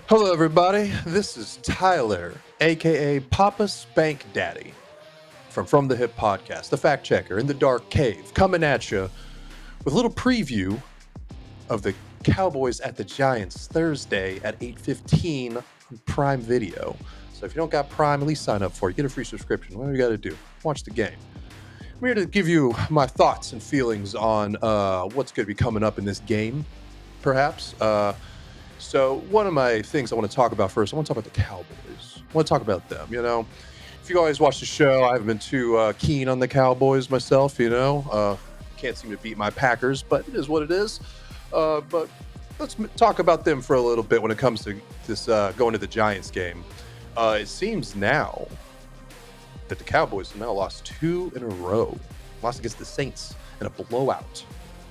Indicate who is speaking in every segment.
Speaker 1: Hello, everybody. This is Tyler, aka Papa Spank Daddy, from the Hip Podcast, the fact checker in the dark cave, coming at you with a little preview of the Cowboys at the Giants Thursday at 8:15 on Prime Video. So if you don't got Prime, at least sign up for it. Get a free subscription. Whatever you got to do, watch the game. I'm here to give you my thoughts and feelings on what's going to be coming up in this game, perhaps. So one of my things I want to talk about first, I want to talk about the Cowboys. I want to talk about them. If you guys watch the show, I haven't been too keen on the Cowboys myself. Can't seem to beat my Packers, but it is what it is. But let's talk about them for a little bit when it comes to this going to the Giants game. It seems now that the Cowboys have now lost 2 in a row. Lost against the Saints in a blowout.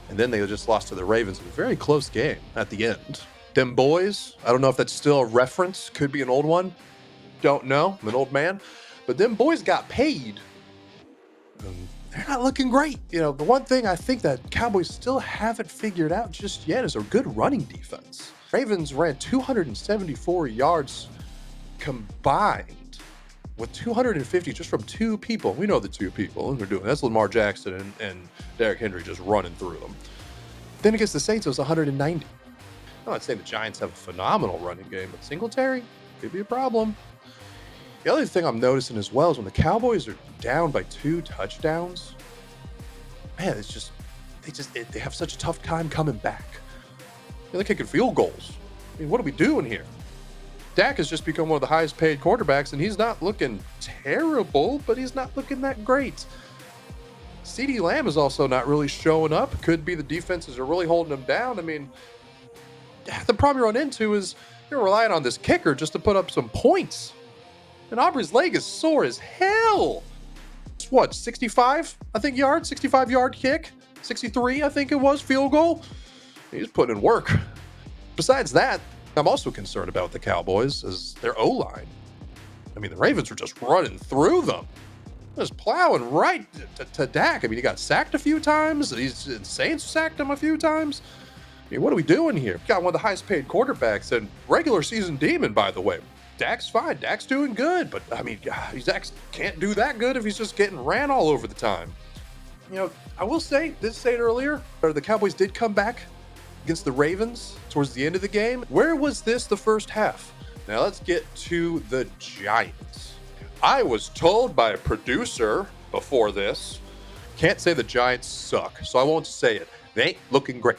Speaker 1: And then they just lost to the Ravens in a very close game at the end. Them boys, I don't know if that's still a reference. Could be an old one. Don't know. I'm an old man. But them boys got paid. They're not looking great. The one thing I think that Cowboys still haven't figured out just yet is a good running defense. Ravens ran 274 yards combined with 250 just from 2 people. We know the 2 people they're doing. That's Lamar Jackson and Derrick Henry just running through them. Then against the Saints, it was 190. I'm not saying the Giants have a phenomenal running game, but Singletary could be a problem. The other thing I'm noticing as well is when the Cowboys are down by 2 touchdowns, man, they have such a tough time coming back. They're kicking field goals. I mean, what are we doing here? Dak has just become one of the highest paid quarterbacks, and he's not looking terrible, but he's not looking that great. CeeDee Lamb is also not really showing up. Could be the defenses are really holding him down. I mean, the problem you run into is you're relying on this kicker just to put up some points. And Aubrey's leg is sore as hell. It's what, 65, I think, yards? 65-yard kick? 63, I think it was, field goal? He's putting in work. Besides that, I'm also concerned about the Cowboys is their O-line. I mean, the Ravens were just running through them. Just plowing right to Dak. I mean, he got sacked a few times. The Saints sacked him a few times. I mean, what are we doing here? Got one of the highest paid quarterbacks and regular season demon, by the way. Dak's fine. Dak's doing good. But, I mean, Dak can't do that good if he's just getting ran all over the time. I will say, did say it earlier, or the Cowboys did come back against the Ravens towards the end of the game. Where was this the first half? Now, let's get to the Giants. I was told by a producer before this, can't say the Giants suck, so I won't say it. They ain't looking great.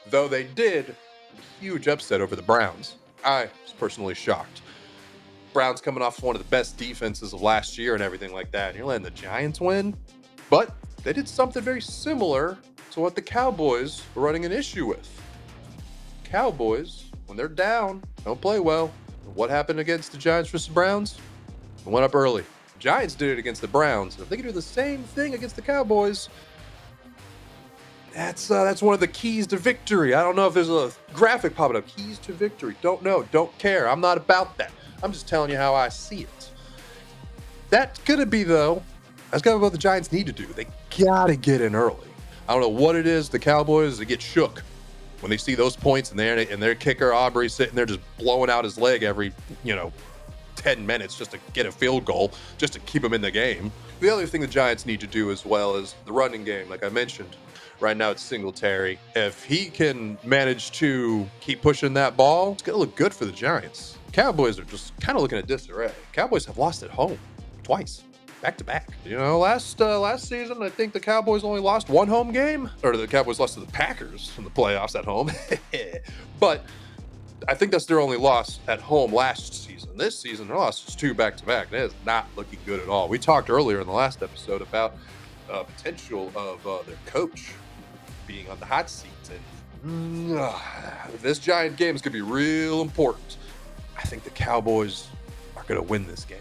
Speaker 1: Though they did a huge upset over the Browns. I was personally shocked. Browns coming off one of the best defenses of last year and everything like that. And you're letting the Giants win? But they did something very similar to what the Cowboys were running an issue with. Cowboys, when they're down, don't play well. What happened against the Giants versus the Browns? They went up early. The Giants did it against the Browns. If they can do the same thing against the Cowboys, that's one of the keys to victory. I don't know if there's a graphic popping up. Keys to victory. Don't know. Don't care. I'm not about that. I'm just telling you how I see it. That's going to be, though, that's kind of what the Giants need to do. They got to get in early. I don't know what it is. The Cowboys, they get shook when they see those points and their kicker, Aubrey, sitting there just blowing out his leg every, 10 minutes just to get a field goal, just to keep him in the game. The other thing the Giants need to do as well is the running game, like I mentioned. Right now it's Singletary. If he can manage to keep pushing that ball, it's going to look good for the Giants. Cowboys are just kind of looking at disarray. Cowboys have lost at home twice, back to back. Last season, I think the Cowboys only lost 1 home game, or the Cowboys lost to the Packers in the playoffs at home. But I think that's their only loss at home last season. This season, their loss is 2 back to back. That is not looking good at all. We talked earlier in the last episode about potential of their coach being on the hot seat, and this Giant game is going to be real important. I think the Cowboys are going to win this game.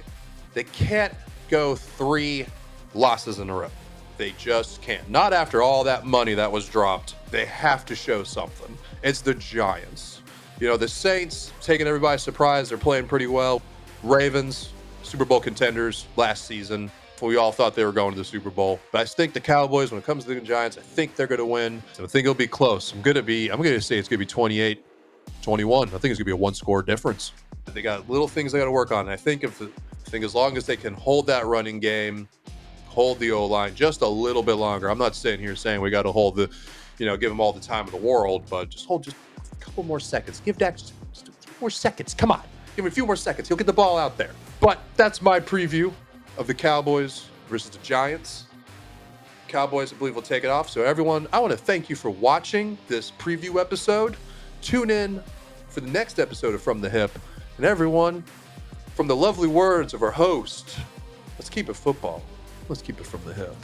Speaker 1: They can't go 3 losses in a row. They just can't. Not after all that money that was dropped. They have to show something. It's the Giants. The Saints taking everybody by surprise. They're playing pretty well. Ravens, Super Bowl contenders last season. We all thought they were going to the Super Bowl. But I think the Cowboys, when it comes to the Giants, I think they're going to win. So I think it'll be close. I'm going to say it's going to be 28-17. 21. I think it's gonna be a one-score difference. They got little things they got to work on. And I think as long as they can hold that running game, hold the O-line just a little bit longer. I'm not sitting here saying we got to hold give them all the time in the world, but just hold just a couple more seconds. Give Dak just a few more seconds. Come on, give him a few more seconds. He'll get the ball out there. But that's my preview of the Cowboys versus the Giants. Cowboys, I believe, will take it off. So everyone, I want to thank you for watching this preview episode. Tune in for the next episode of From the Hip. And everyone, from the lovely words of our host, let's keep it football. Let's keep it from the hip.